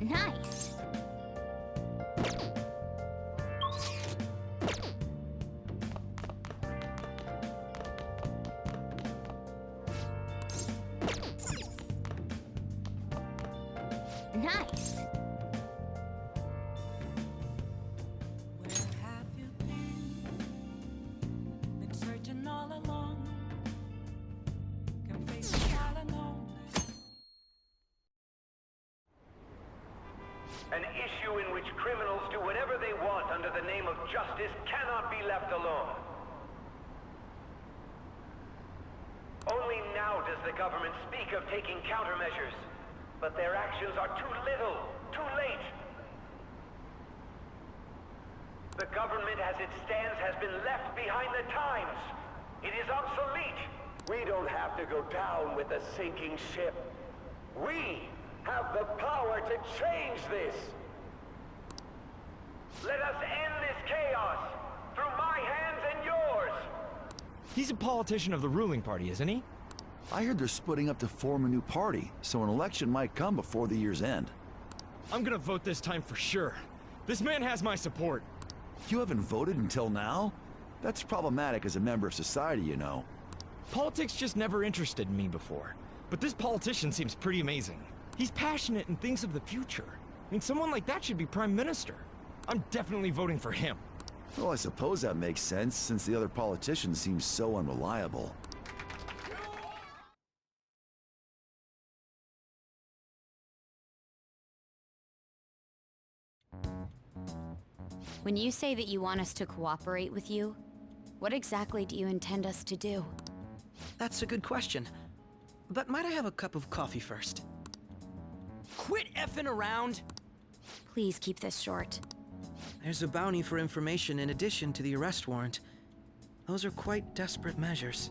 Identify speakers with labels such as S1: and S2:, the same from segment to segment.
S1: Nice. Nice.
S2: Where have you been? Been searching all along. Can face it all alone.
S3: An issue in which criminals do whatever they want under the name of justice cannot be left alone. Only now does the government speak of taking countermeasures, but their actions are too little, too late. The government as it stands has been left behind the times. It is obsolete. We don't have to go down with a sinking ship. We have the power to change this. Let us end this chaos through my hands and yours.
S4: He's a politician of the ruling party, isn't he?
S5: I heard they're splitting up to form a new party, so an election might come before the year's end.
S4: I'm gonna vote this time for sure. This man has my support.
S5: You haven't voted until now? That's problematic as a member of society, you know.
S4: Politics just never interested me before. But this politician seems pretty amazing. He's passionate and thinks of the future. I mean, someone like that should be prime minister. I'm definitely voting for him.
S5: Well, I suppose that makes sense, since the other politicians seem so unreliable.
S1: When you say that you want us to cooperate with you, what exactly do you intend us to do?
S6: That's a good question. But might I have a cup of coffee first? Quit effing around!
S1: Please keep this short.
S6: There's a bounty for information in addition to the arrest warrant. Those are quite desperate measures.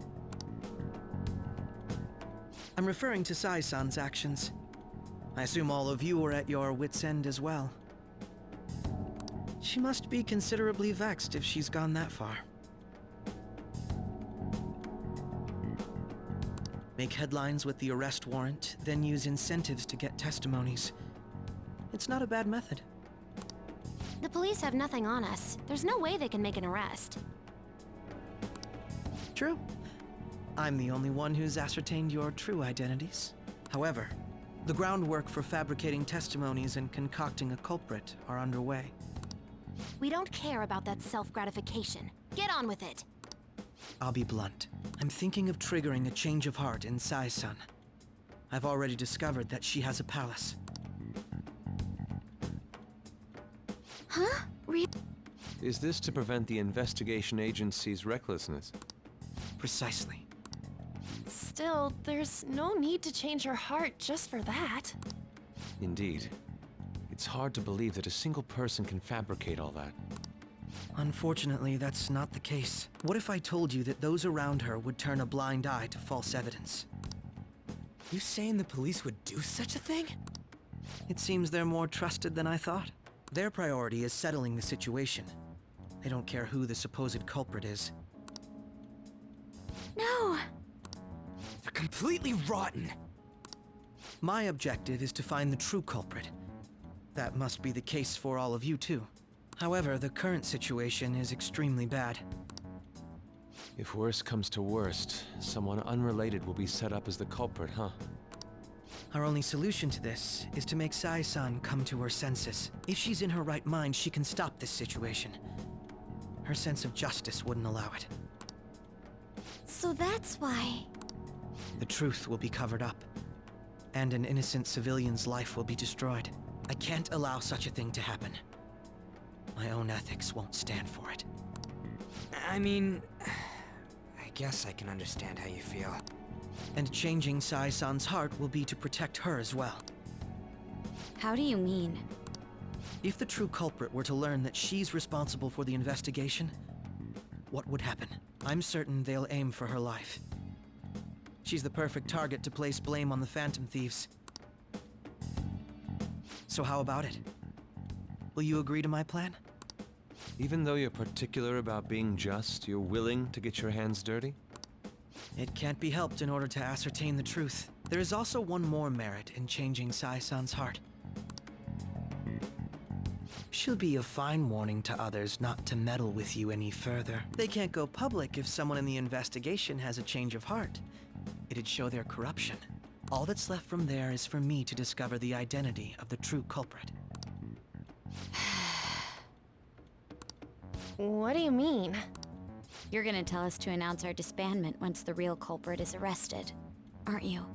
S6: I'm referring to Sai-san's actions. I assume all of you were at your wits' end as well. She must be considerably vexed if she's gone that far. Make headlines with the arrest warrant, then use incentives to get testimonies. It's not a bad method.
S1: The police have nothing on us. There's no way they can make an arrest.
S6: True. I'm the only one who's ascertained your true identities. However, the groundwork for fabricating testimonies and concocting a culprit are underway.
S1: We don't care about that self-gratification. Get on with it.
S6: I'll be blunt. I'm thinking of triggering a change of heart in Sai-san. I've already discovered that she has a palace.
S1: Huh?
S7: Is this to prevent the investigation agency's recklessness?
S6: Precisely.
S8: Still, there's no need to change her heart just for that.
S7: Indeed. It's hard to believe that a single person can fabricate all that.
S6: Unfortunately, that's not the case. What if I told you that those around her would turn a blind eye to false evidence?
S9: You saying the police would do such a thing?
S6: It seems they're more trusted than I thought. Their priority is settling the situation. They don't care who the supposed culprit is.
S1: No!
S9: They're completely rotten.
S6: My objective is to find the true culprit. That must be the case for all of you too. However, the current situation is extremely bad.
S7: If worst comes to worst, someone unrelated will be set up as the culprit, huh?
S6: Our only solution to this is to make Sai-san come to her senses. If she's in her right mind, she can stop this situation. Her sense of justice wouldn't allow it.
S1: So that's why...
S6: The truth will be covered up, and an innocent civilian's life will be destroyed. I can't allow such a thing to happen. My own ethics won't stand for it.
S9: I mean, I guess I can understand how you feel.
S6: And changing Sai-san's heart will be to protect her as well.
S1: How do you mean?
S6: If the true culprit were to learn that she's responsible for the investigation, what would happen? I'm certain they'll aim for her life. She's the perfect target to place blame on the Phantom Thieves. So how about it? Will you agree to my plan?
S7: Even though you're particular about being just, you're willing to get your hands dirty?
S6: It can't be helped in order to ascertain the truth. There is also one more merit in changing Sai-san's heart. She'll be a fine warning to others not to meddle with you any further. They can't go public if someone in the investigation has a change of heart. It'd show their corruption. All that's left from there is for me to discover the identity of the true culprit.
S8: What do you mean?
S1: You're gonna tell us to announce our disbandment once the real culprit is arrested, aren't you?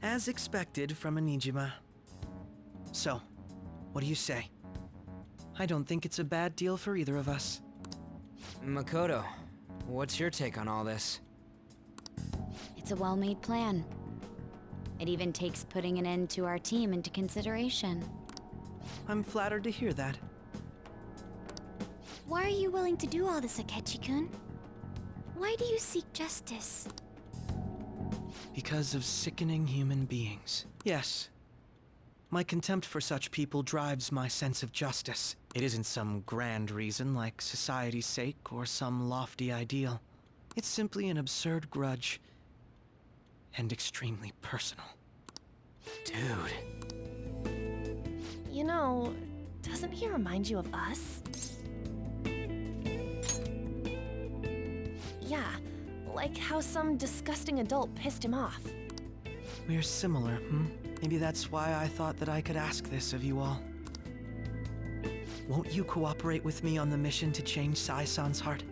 S6: As expected from a Nijima. So, what do you say? I don't think it's a bad deal for either of us.
S9: Makoto, what's your take on all this?
S1: It's a well-made plan. It even takes putting an end to our team into consideration.
S6: I'm flattered to hear that.
S10: Why are you willing to do all this, Akechi-kun? Why do you seek justice?
S6: Because of sickening human beings. Yes. My contempt for such people drives my sense of justice. It isn't some grand reason like society's sake or some lofty ideal. It's simply an absurd grudge. And extremely personal.
S7: Dude.
S8: You know, doesn't he remind you of us? Yeah, like how some disgusting adult pissed him off.
S6: We're similar, Maybe that's why I thought that I could ask this of you all. Won't you cooperate with me on the mission to change Sai-san's heart?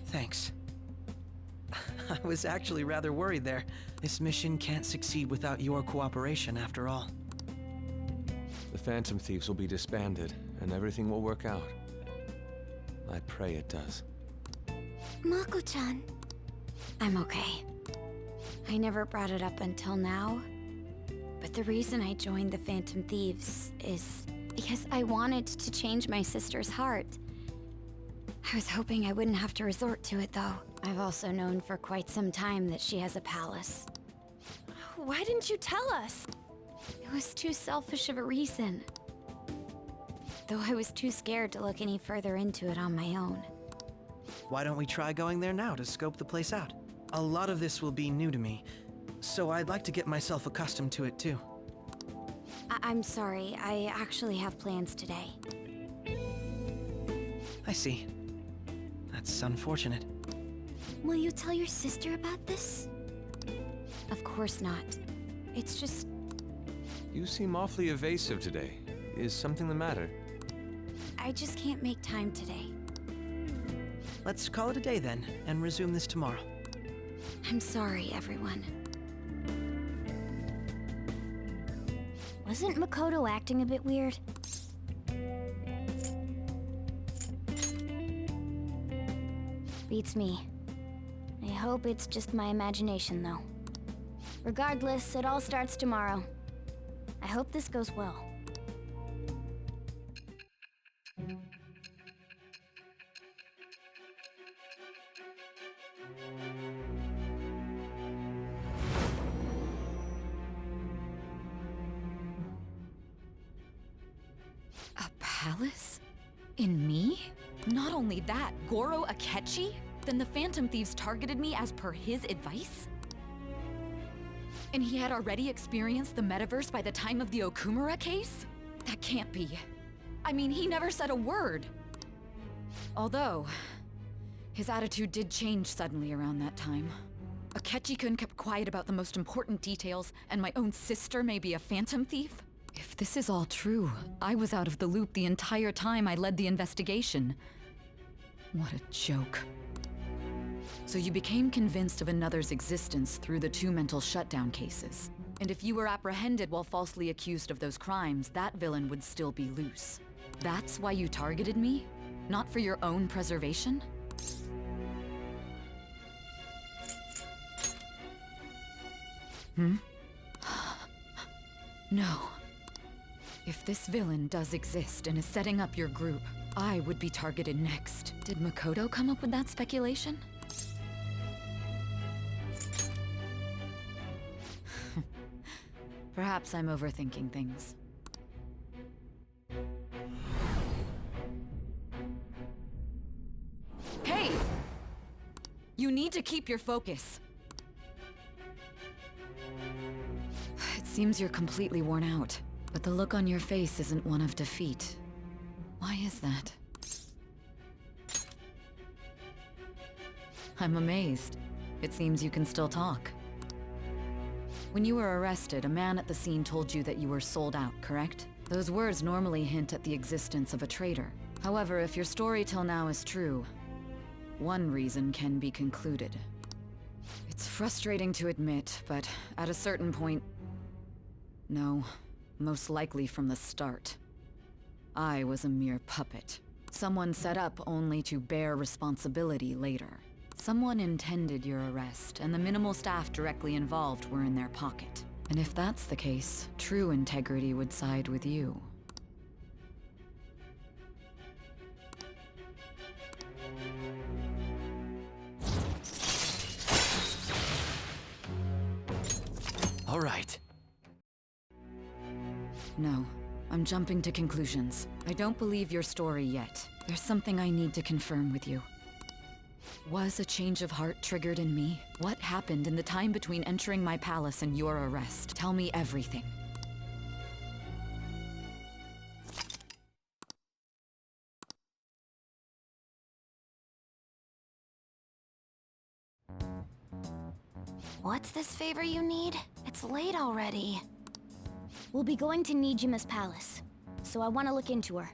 S6: Thanks. I was actually rather worried there. This mission can't succeed without your cooperation, after all.
S7: The Phantom Thieves will be disbanded, and everything will work out. I pray it does.
S10: Mako-chan.
S1: I'm okay. I never brought it up until now, but the reason I joined the Phantom Thieves is because I wanted to change my sister's heart. I was hoping I wouldn't have to resort to it, though. I've also known for quite some time that she has a palace.
S8: Why didn't you tell us?
S1: It was too selfish of a reason. Though I was too scared to look any further into it on my own.
S6: Why don't we try going there now to scope the place out? A lot of this will be new to me, so I'd like to get myself accustomed to it too.
S1: I'm sorry, I actually have plans today.
S6: I see. That's unfortunate.
S10: Will you tell your sister about this?
S1: Of course not. It's just...
S7: You seem awfully evasive today. Is something the matter?
S1: I just can't make time today.
S6: Let's call it a day then, and resume this tomorrow.
S1: I'm sorry, everyone.
S10: Wasn't Makoto acting a bit weird? Beats me. I hope it's just my imagination, though. Regardless, it all starts tomorrow. I hope this goes well.
S11: A palace? In me? Not only that, Goro Akechi? Then the Phantom Thieves targeted me as per his advice? And he had already experienced the metaverse by the time of the Okumura case? That can't be. I mean, he never said a word. Although, his attitude did change suddenly around that time. Akechi-kun kept quiet about the most important details, and my own sister may be a Phantom Thief? If this is all true, I was out of the loop the entire time I led the investigation. What a joke. So you became convinced of another's existence through the two mental shutdown cases. And if you were apprehended while falsely accused of those crimes, that villain would still be loose. That's why you targeted me? Not for your own preservation? No. If this villain does exist and is setting up your group, I would be targeted next. Did Makoto come up with that speculation? Perhaps I'm overthinking things. Hey! You need to keep your focus. It Seems you're completely worn out, but the look on your face isn't one of defeat. Why is that? I'm amazed. It seems you can still talk. When you were arrested, a man at the scene told you that you were sold out, correct? Those words normally hint at the existence of a traitor. However, if your story till now is true, one reason can be concluded. It's frustrating to admit, but at a certain point... No, most likely from the start. I was a mere puppet. Someone set up only to bear responsibility later. Someone intended your arrest, and the minimal staff directly involved were in their pocket. And if that's the case, true integrity would side with you.
S5: All right.
S11: No, I'm jumping to conclusions. I don't believe your story yet. There's something I need to confirm with you. Was a change of heart triggered in me? What happened in the time between entering my palace and your arrest? Tell me everything.
S10: What's this favor you need? It's late already. We'll be going to Nijima's palace, so I want to look into her.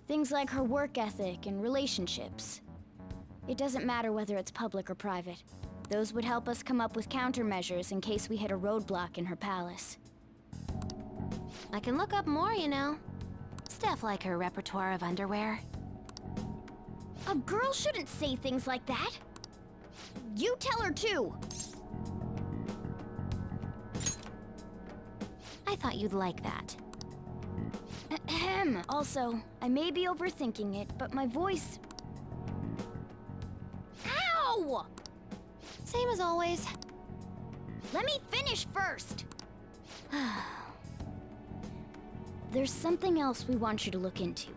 S10: Things like her work ethic and relationships. It doesn't matter whether it's public or private. Those would help us come up with countermeasures in case we hit a roadblock in her palace. I can look up more, you know. Stuff like her repertoire of underwear. A girl shouldn't say things like that. You tell her too. I thought you'd like that. Ahem. Also, I may be overthinking it, but my voice... Ow! Same as always. Let me finish first. There's something else we want you to look into.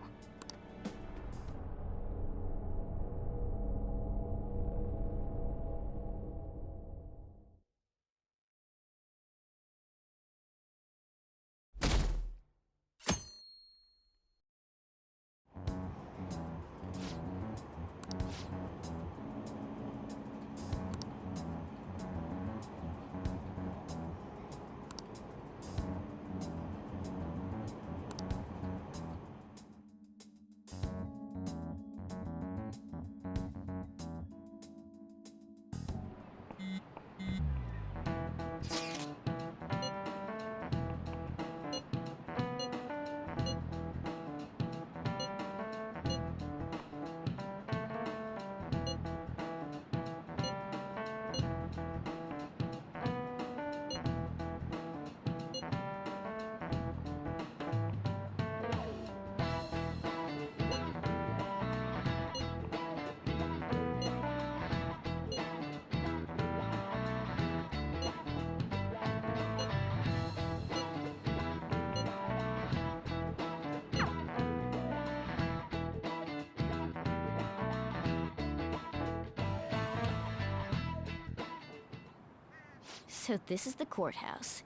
S10: So this is the courthouse.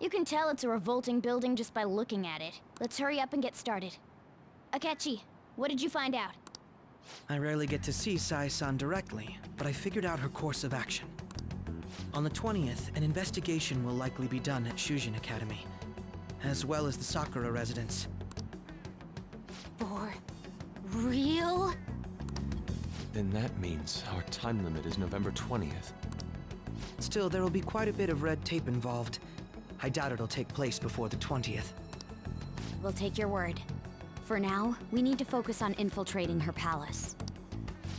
S10: You can tell it's a revolting building just by looking at it. Let's hurry up and get started. Akechi, what did you find out?
S6: I rarely get to see Sai-san directly, but I figured out her course of action. On the 20th, an investigation will likely be done at Shujin Academy, as well as the Sakura residence.
S10: For real?
S7: Then that means our time limit is November 20th.
S6: Still, there will be quite a bit of red tape involved. I doubt it'll take place before the 20th.
S1: We'll take your word. For now, we need to focus on infiltrating her palace.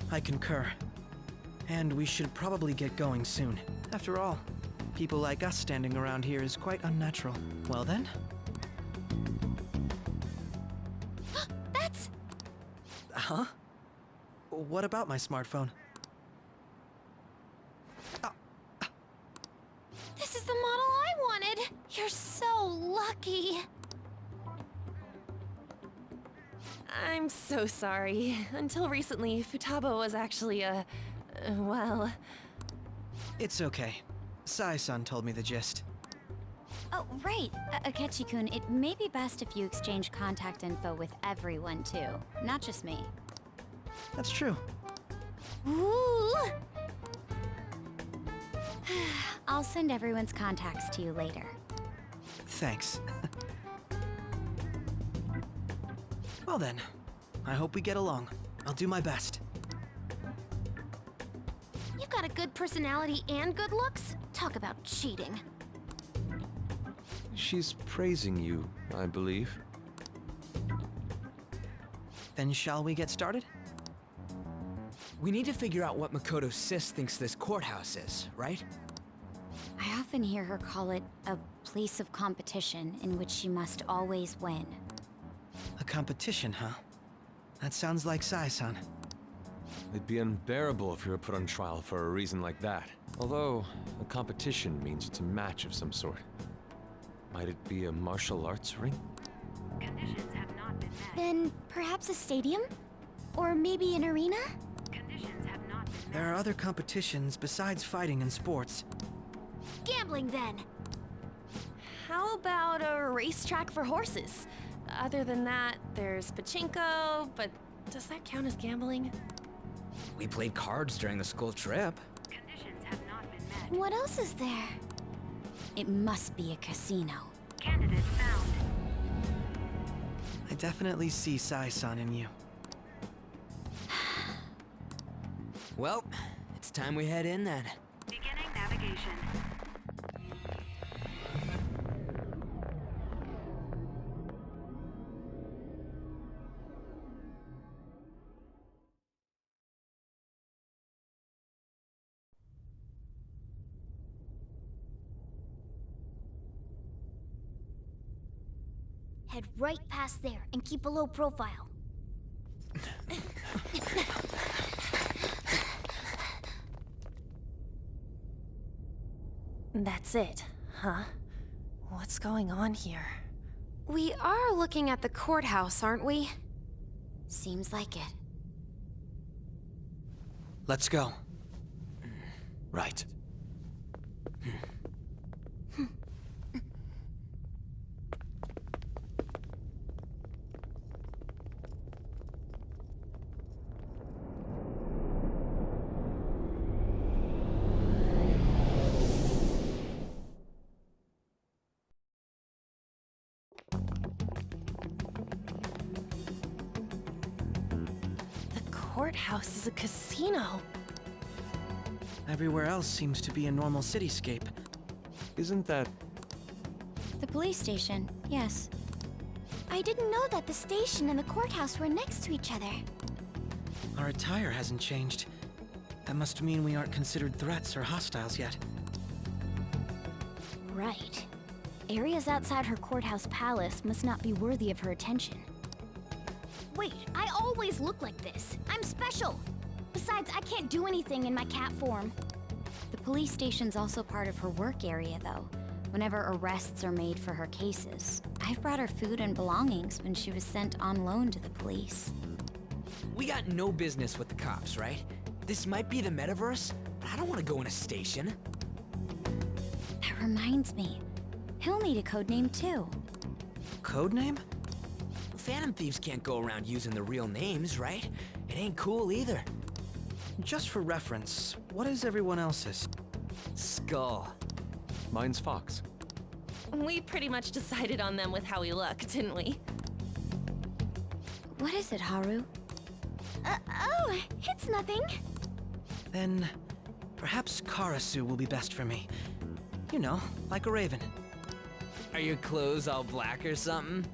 S6: I concur. And we should probably get going soon. After all, people like us standing around here is quite unnatural. Well then?
S10: That's...
S6: Huh? What about my smartphone?
S10: This is the model I wanted! You're so lucky!
S8: I'm so sorry. Until recently, Futaba was actually well...
S6: It's okay. Sai-san told me the gist.
S1: Oh, right. Akechi-kun, it may be best if you exchange contact info with everyone, too. Not just me.
S6: That's true.
S1: Ooh! I'll send everyone's contacts to you later.
S6: Thanks. Well then, I hope we get along. I'll do my best.
S10: You've got a good personality and good looks? Talk about cheating.
S7: She's praising you, I believe.
S6: Then shall we get started?
S9: We need to figure out what Makoto Sis thinks this courthouse is, right?
S1: I often hear her call it a place of competition in which she must always win.
S6: A competition, huh? That sounds like Sai-san.
S7: It'd be unbearable if you were put on trial for a reason like that. Although, a competition means it's a match of some sort. Might it be a martial arts ring?
S1: Conditions have not been met.
S10: Then perhaps a stadium? Or maybe an arena?
S1: Conditions have not been met.
S6: There are other competitions besides fighting and sports.
S10: Gambling then.
S8: How about a racetrack for horses? Other than that, there's pachinko, but does that count as gambling?
S9: We played cards during the school trip.
S1: Conditions have not been met.
S10: What else is there?
S1: It must be a casino.
S2: Candidate found.
S6: I definitely see Sai-san in you.
S9: Well, it's time we head in then.
S2: Beginning navigation.
S10: Head right past there and keep a low profile.
S8: That's it, huh? What's going on here?
S12: We are looking at the courthouse, aren't we?
S1: Seems like it.
S6: Let's go.
S5: Right.
S8: The courthouse is a casino.
S6: Everywhere else seems to be a normal cityscape.
S7: Isn't that...
S1: The police station, yes.
S10: I didn't know that the station and the courthouse were next to each other.
S6: Our attire hasn't changed. That must mean we aren't considered threats or hostiles yet.
S10: Right. Areas outside her courthouse palace must not be worthy of her attention. Wait, I always look like this. I'm special. Besides, I can't do anything in my cat form.
S1: The police station's also part of her work area, though. Whenever arrests are made for her cases. I've brought her food and belongings when she was sent on loan to the police.
S9: We got no business with the cops, right? This might be the metaverse, but I don't want to go in a station.
S1: That reminds me. He'll need a code name, too.
S6: Codename?
S9: Phantom thieves can't go around using the real names, right? It ain't cool either.
S6: Just for reference, what is everyone else's?
S9: Skull.
S7: Mine's Fox.
S8: We pretty much decided on them with how we look, didn't we?
S1: What is it, Haru?
S10: Oh, it's nothing.
S6: Then, perhaps Karasu will be best for me. You know, like a raven.
S9: Are your clothes all black or something?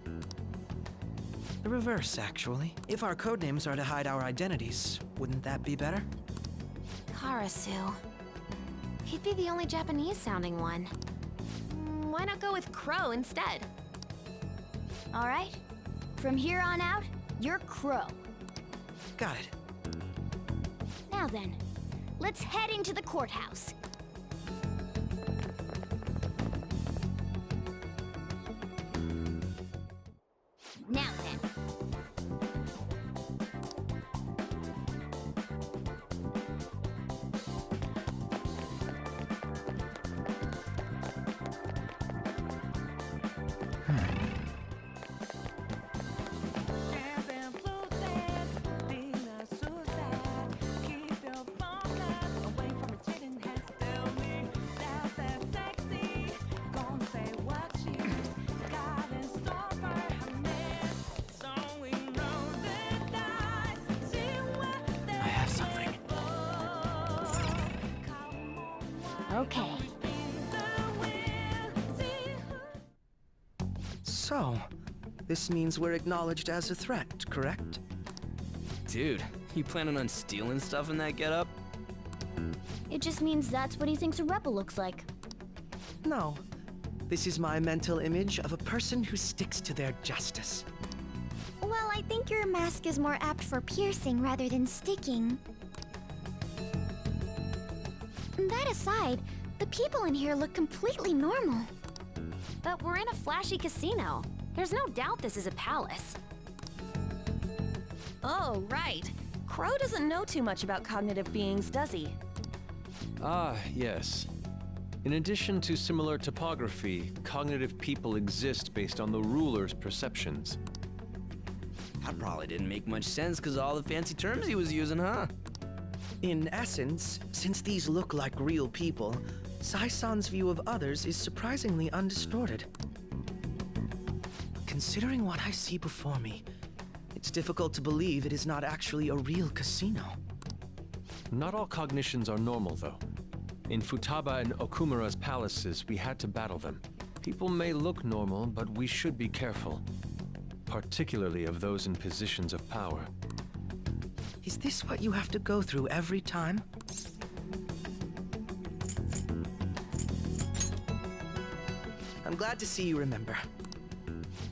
S6: The reverse, actually. If our codenames are to hide our identities, wouldn't that be better?
S12: Karasu. He'd be the only Japanese-sounding one.
S8: Why not go with Crow instead?
S10: All right. From here on out, you're Crow.
S6: Got it.
S10: Now then, let's head into the courthouse. Now then. Okay.
S6: So, this means we're acknowledged as a threat, correct?
S13: Dude, you planning on stealing stuff in that getup?
S10: It just means that's what he thinks a rebel looks like.
S6: No. This is my mental image of a person who sticks to their justice.
S1: Well, I think your mask is more apt for piercing rather than sticking. That aside, the people in here look completely normal.
S12: But we're in a flashy casino. There's no doubt this is a palace.
S8: Oh, right. Crow doesn't know too much about cognitive beings, does he?
S7: Ah, yes. In addition to similar topography, cognitive people exist based on the ruler's perceptions.
S13: That probably didn't make much sense because of all the fancy terms he was using, huh?
S6: In essence, since these look like real people, Sai-san's view of others is surprisingly undistorted. Considering what I see before me, it's difficult to believe it is not actually a real casino.
S7: Not all cognitions are normal, though. In Futaba and Okumura's palaces, we had to battle them. People may look normal, but we should be careful. Particularly of those in positions of power.
S6: Is this what you have to go through every time? I'm glad to see you remember.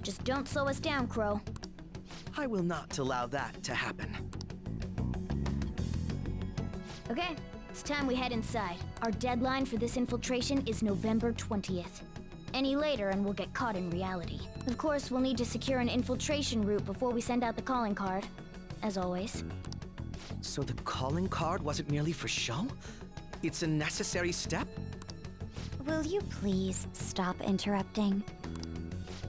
S10: Just don't slow us down, Crow.
S6: I will not allow that to happen.
S10: Okay, it's time we head inside. Our deadline for this infiltration is November 20th. Any later and we'll get caught in reality. Of course, we'll need to secure an infiltration route before we send out the calling card. As always.
S6: So the calling card wasn't merely for show? It's a necessary step?
S1: Will you please stop interrupting?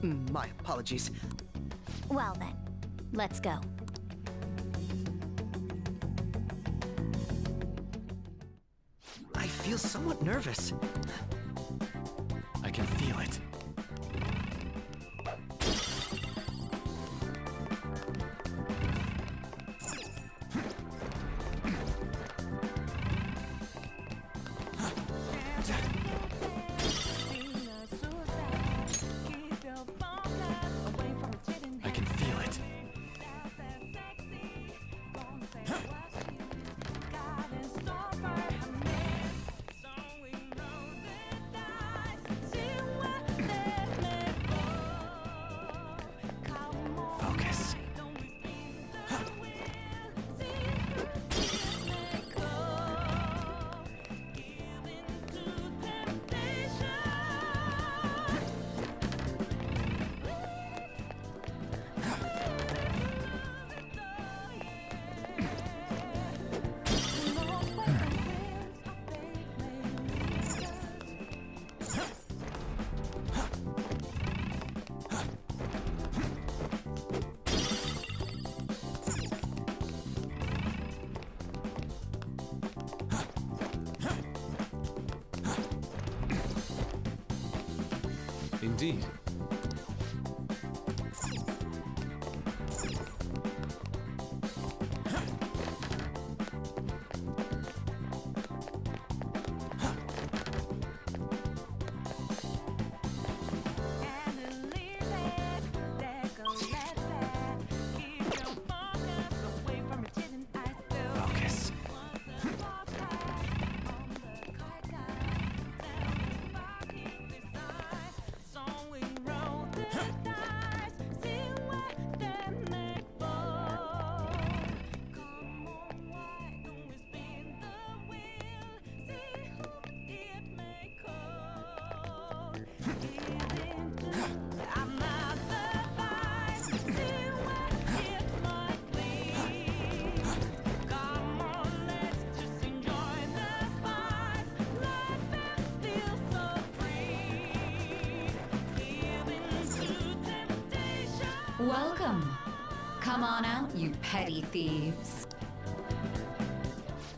S6: My apologies.
S1: Well then, let's go.
S6: I feel somewhat nervous.
S5: I can feel it. I can feel it. Focus.
S7: Indeed.
S5: Focus.
S11: Welcome. Come on out, you petty thieves.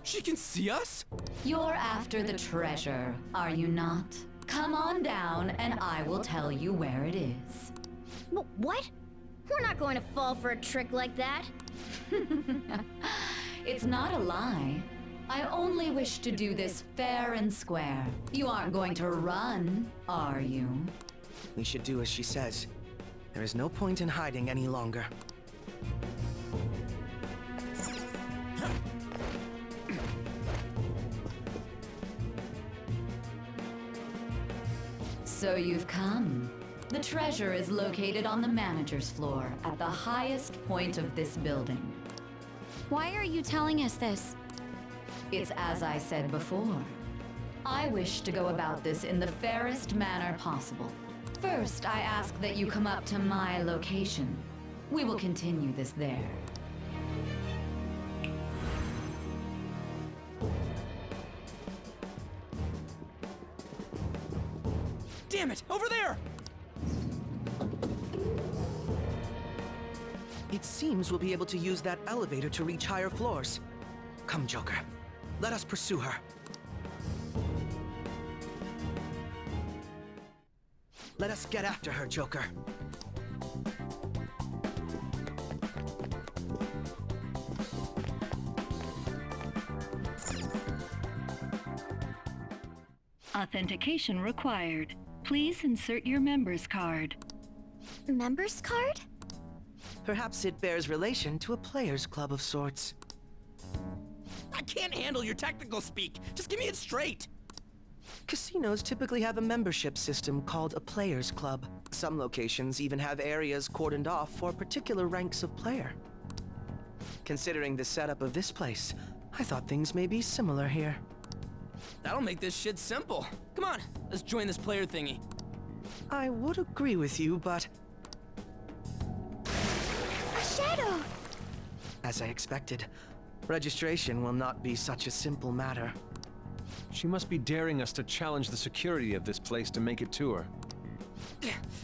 S13: She can see us?
S11: You're after the treasure, are you not? Come on down and I will tell you where it is.
S10: What? We're not going to fall for a trick like that.
S11: It's not a lie. I only wish to do this fair and square. You aren't going to run, are you?
S6: We should do as she says. There is no point in hiding any longer.
S11: So you've come. The treasure is located on the manager's floor, at the highest point of this building.
S1: Why are you telling us this?
S11: It's as I said before. I wish to go about this in the fairest manner possible. First, I ask that you come up to my location. We will continue this there.
S9: Damn it! Over there!
S6: It seems we'll be able to use that elevator to reach higher floors. Come, Joker. Let us pursue her. Let us get after her, Joker.
S2: Authentication required. Please insert your member's card.
S10: Member's card?
S6: Perhaps it bears relation to a player's club of sorts.
S9: I can't handle your technical speak. Just give me it straight.
S6: Casinos typically have a membership system called a player's club. Some locations even have areas cordoned off for particular ranks of player. Considering the setup of this place, I thought things may be similar here.
S9: That'll make this shit simple. Come on, let's join this player thingy.
S6: I would agree with you, but
S10: A shadow!
S6: as I expected, registration will not be such a simple matter.
S7: She must be daring us to challenge the security of this place to make it to her.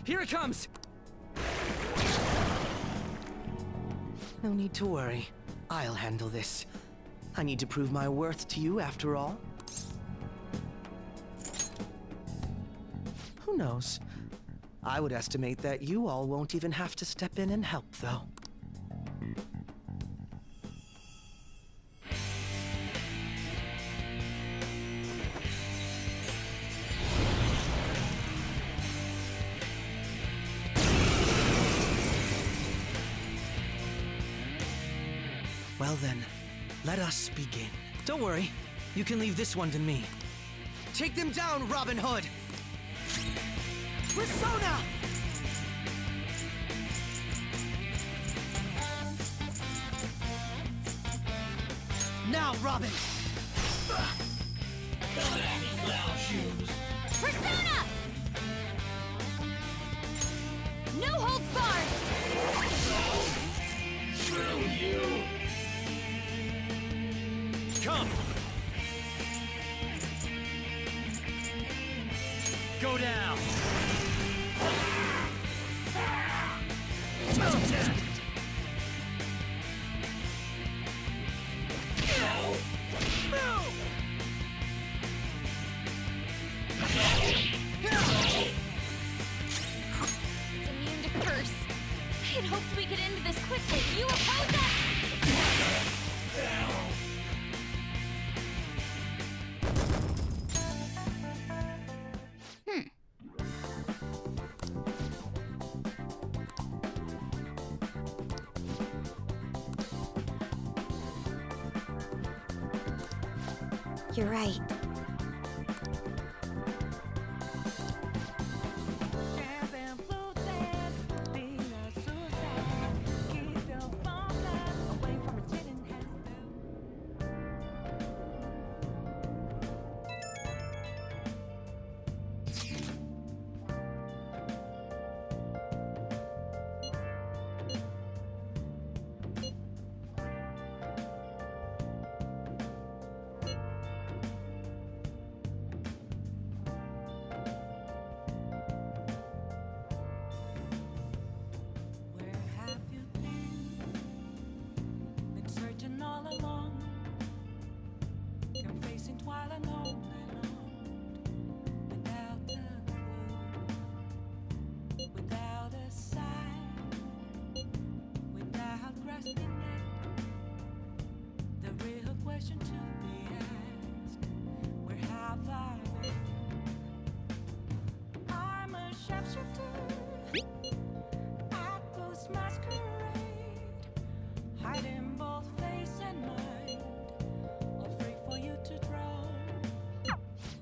S9: Here it comes!
S6: No need to worry. I'll handle this. I need to prove my worth to you, after all. Who knows? I would estimate that you all won't even have to step in and help, though. Well then, let us begin. Don't worry, you can leave this one to me. Take them down, Robin Hood! Persona! Now, Robin!
S10: Persona! No holds barred!
S4: Come! Go down!
S10: It's immune to curse. I had hoped we could end this quickly. You oppose us?
S1: You're right.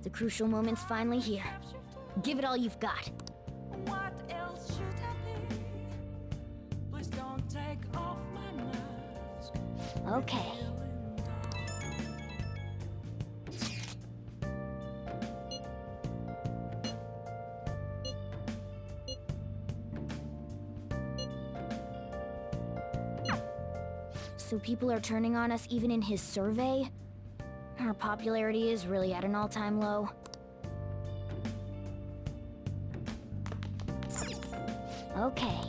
S10: The crucial moment's finally here. Give it all you've got. Okay. So people are turning on us even in his survey? Our popularity is really at an all-time low. Okay.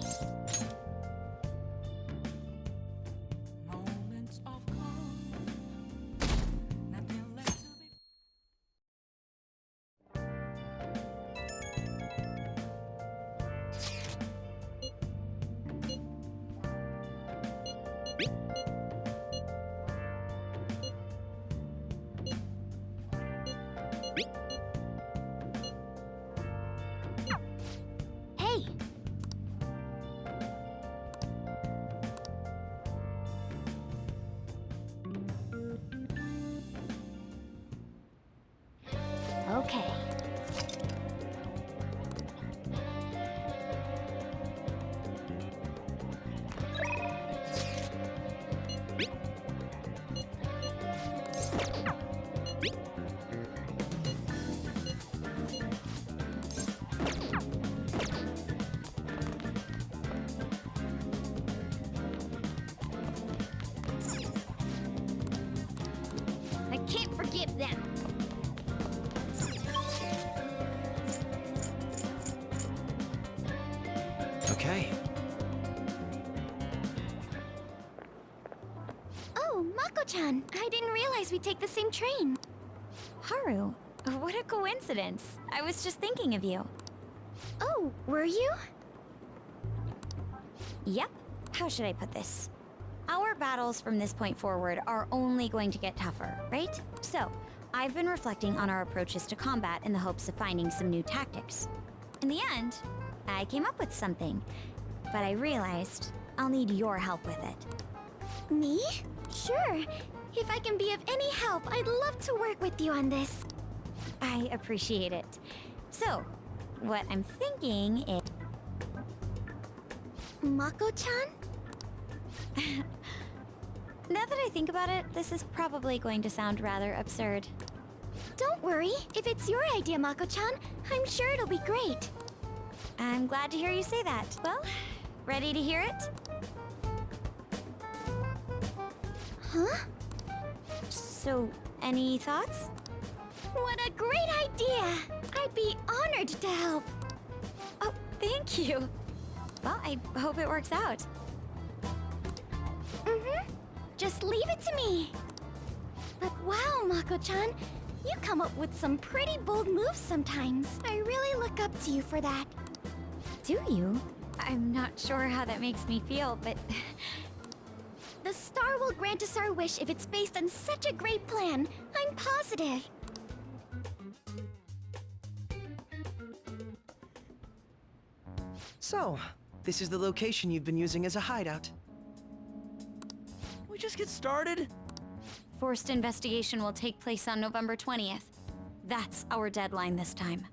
S10: Hey! Okay. I can't forgive them.
S6: Okay.
S10: Oh, Mako-chan! I didn't realize we'd take the same train.
S1: Haru, what a coincidence. I was just thinking of you.
S10: Oh, were you?
S1: Yep. How should I put this? Our battles from this point forward are only going to get tougher, right? So, I've been reflecting on our approaches to combat in the hopes of finding some new tactics. In the end, I came up with something, but I realized I'll need your help with it.
S10: Me? Sure. If I can be of any help, I'd love to work with you on this.
S1: I appreciate it. So, what I'm thinking is...
S10: Mako-chan?
S1: Now that I think about it, this is probably going to sound rather absurd.
S10: Don't worry. If it's your idea, Mako-chan, I'm sure it'll be great.
S1: I'm glad to hear you say that. Well, ready to hear it?
S10: Huh?
S1: So, any thoughts?
S10: What a great idea! I'd be honored to help.
S1: Oh, thank you. Well, I hope it works out.
S10: Mm-hmm. Just leave it to me. But wow, Mako-chan, you come up with some pretty bold moves sometimes. I really look up to you for that.
S1: Do you? I'm not sure how that makes me feel, but...
S10: The star will grant us our wish if it's based on such a great plan. I'm positive.
S6: So, this is the location you've been using as a hideout.
S13: We just get started?
S1: Forced investigation will take place on November 20th. That's our deadline this time.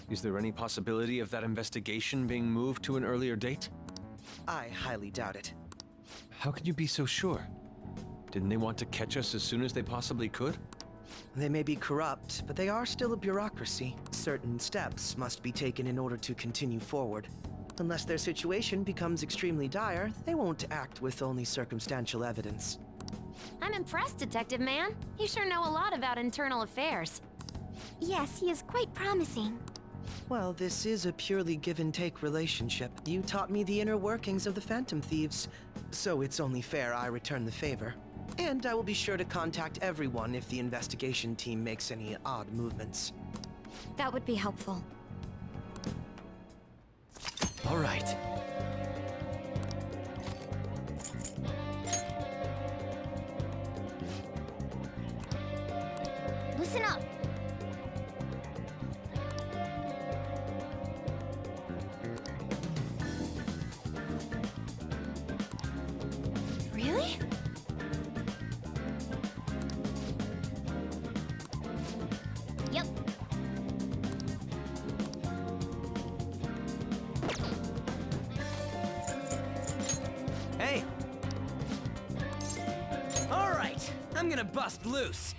S7: Is there any possibility of that investigation being moved to an earlier date?
S6: I highly doubt it.
S7: How can you be so sure? Didn't they want to catch us as soon as they possibly could?
S6: They may be corrupt, but they are still a bureaucracy. Certain steps must be taken in order to continue forward. Unless their situation becomes extremely dire, they won't act with only circumstantial evidence.
S12: I'm impressed, Detective Man. You sure know a lot about internal affairs.
S10: Yes, he is quite promising.
S6: Well, this is a purely give-and-take relationship. You taught me the inner workings of the Phantom Thieves, so it's only fair I return the favor. And I will be sure to contact everyone if the investigation team makes any odd movements.
S1: That would be helpful.
S6: All right.
S10: Listen up.
S9: I'm gonna bust loose.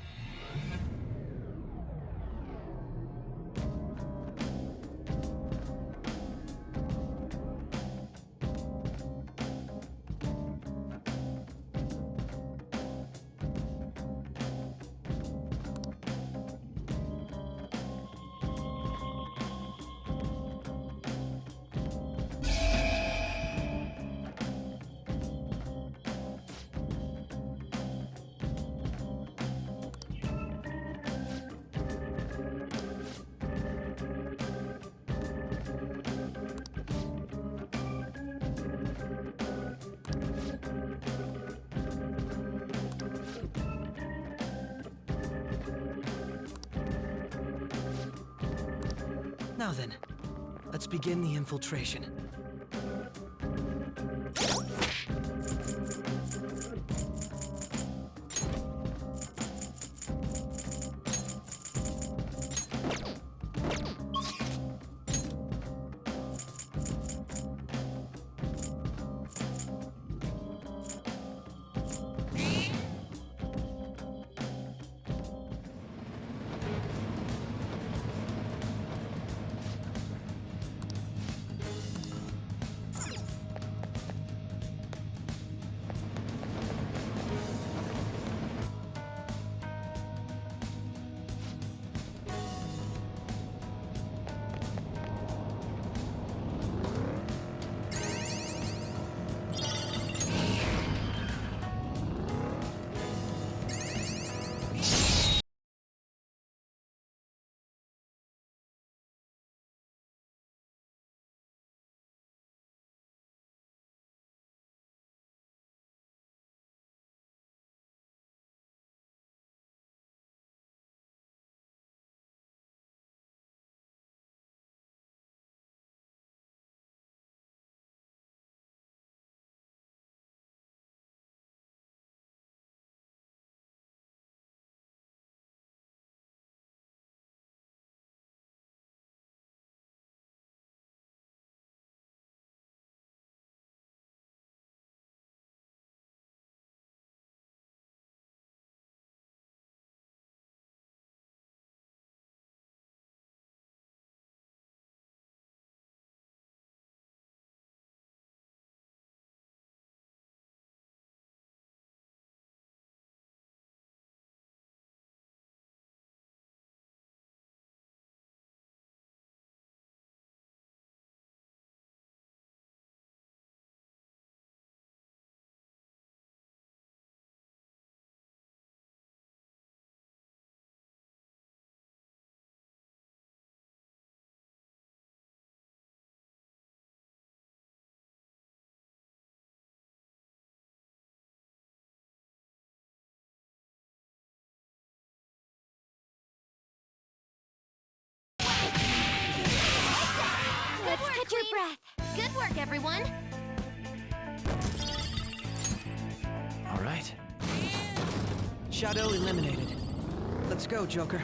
S6: Now then, let's begin the infiltration.
S12: Let's catch your breath. Good work, everyone.
S6: All right. Shadow eliminated. Let's go, Joker.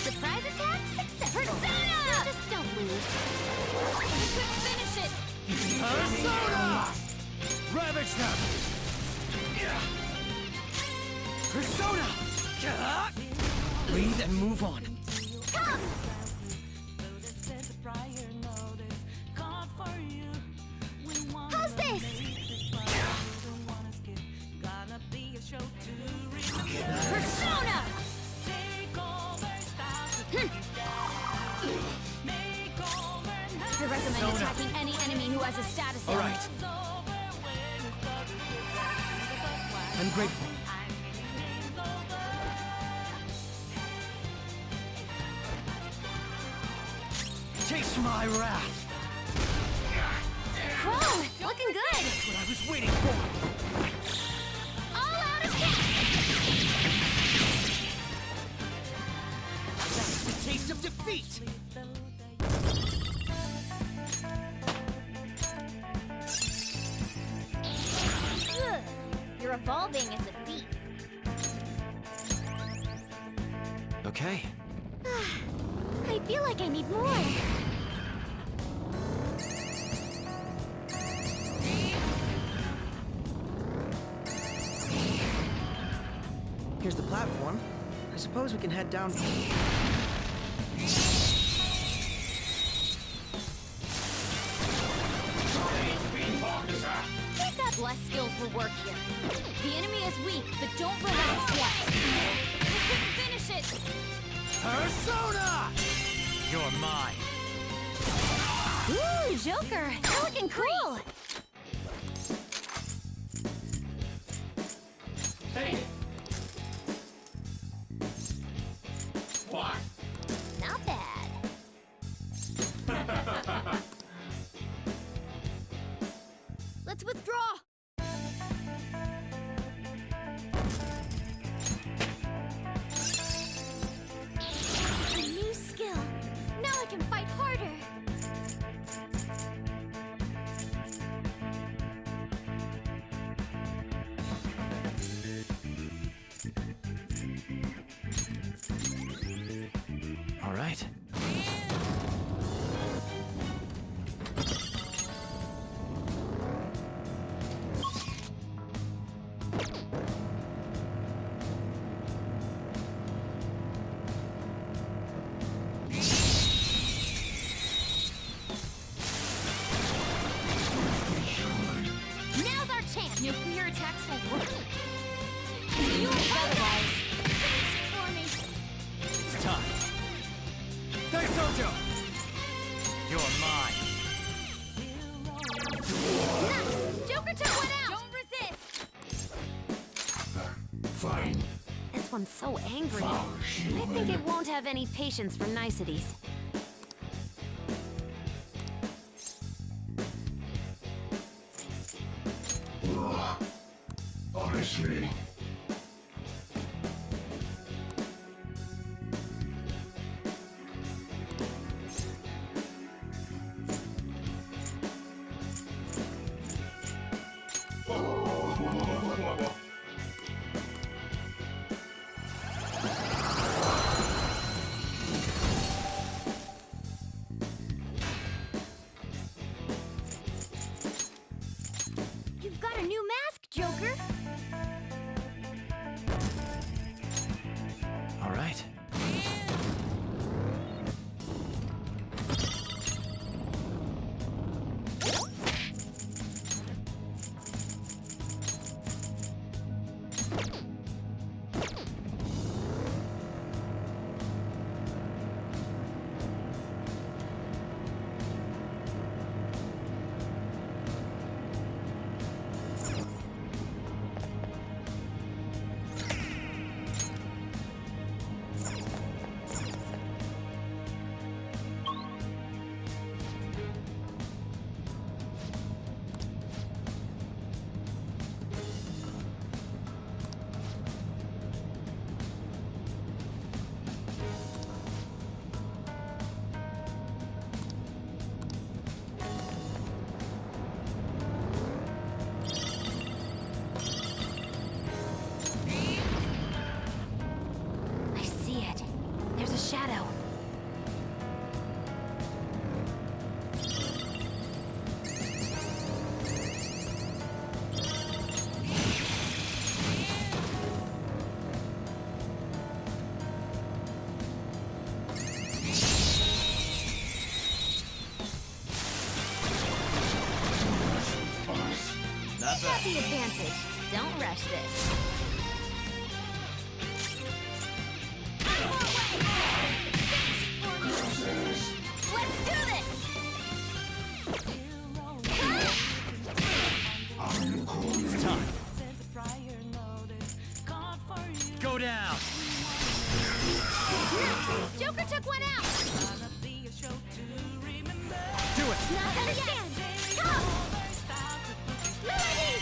S12: Surprise attack successful. Persona! Just don't lose. You couldn't finish it.
S3: Persona! Ravage them!
S6: Persona! Breathe and move on.
S12: Come! How's this? Persona! I recommend attacking any enemy who has a status.
S6: All right. I'm grateful. Taste my wrath.
S12: Whoa, looking good.
S6: That's what I was waiting for.
S12: All out attack.
S6: That's the taste of defeat.
S12: evolving as a thief.
S7: Okay.
S12: I feel like I need more.
S6: Here's the platform. I suppose we can head down.
S12: We've got less skills for work here. The enemy is weak, but don't relax yet. We couldn't finish it.
S9: Persona! You're mine.
S12: Ooh, Joker, you're looking cool.
S3: Hey! What?
S12: Not bad. Let's withdraw. A new skill. Now I can fight harder.
S7: All right.
S12: Now's our chance.
S11: Nuclear attacks will work.
S12: You otherwise. Finish it for me.
S9: It's time. Daisojo! You're mine.
S12: Nice. Joker took one out. Don't resist.
S3: Fine.
S1: This one's so angry. I think it won't have any patience for niceties.
S3: Honestly.
S12: You've got a new mask, Joker.
S7: All right.
S1: I see it. There's a shadow.
S13: Not
S1: Got the advantage. Don't rush this.
S12: Let's do this.
S9: It's time. Go down.
S12: Nice. Joker took one out.
S9: Do it.
S12: Not understand. Come. Melody.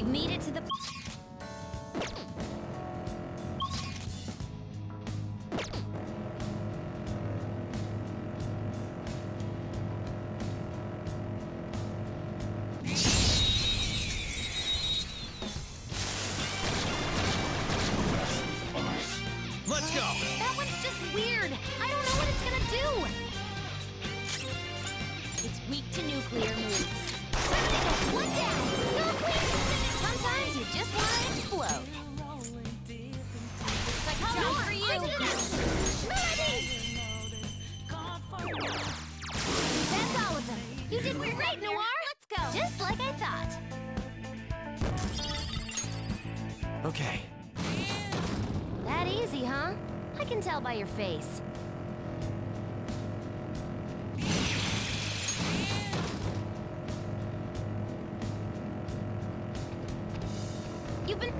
S12: We've made it to the...
S6: Let's go!
S12: That one's just weird. I don't know what it's gonna do. It's weak to nuclear moves. One down. You'll quit. Sometimes you just want to explode. Looks like a job for you. Ready. That's all of them. You did great, Noir. Let's go. Just like I thought.
S6: Okay.
S8: That easy, huh? I can tell by your face.
S12: You've been...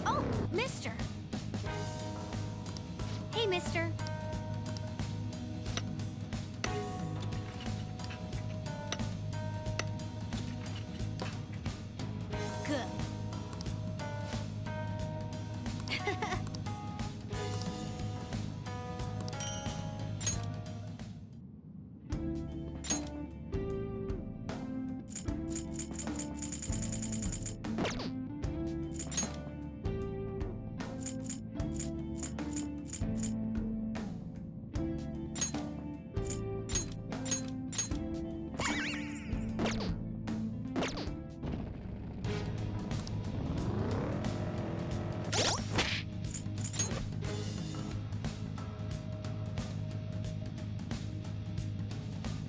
S12: Oh, mister. Hey, mister. Good.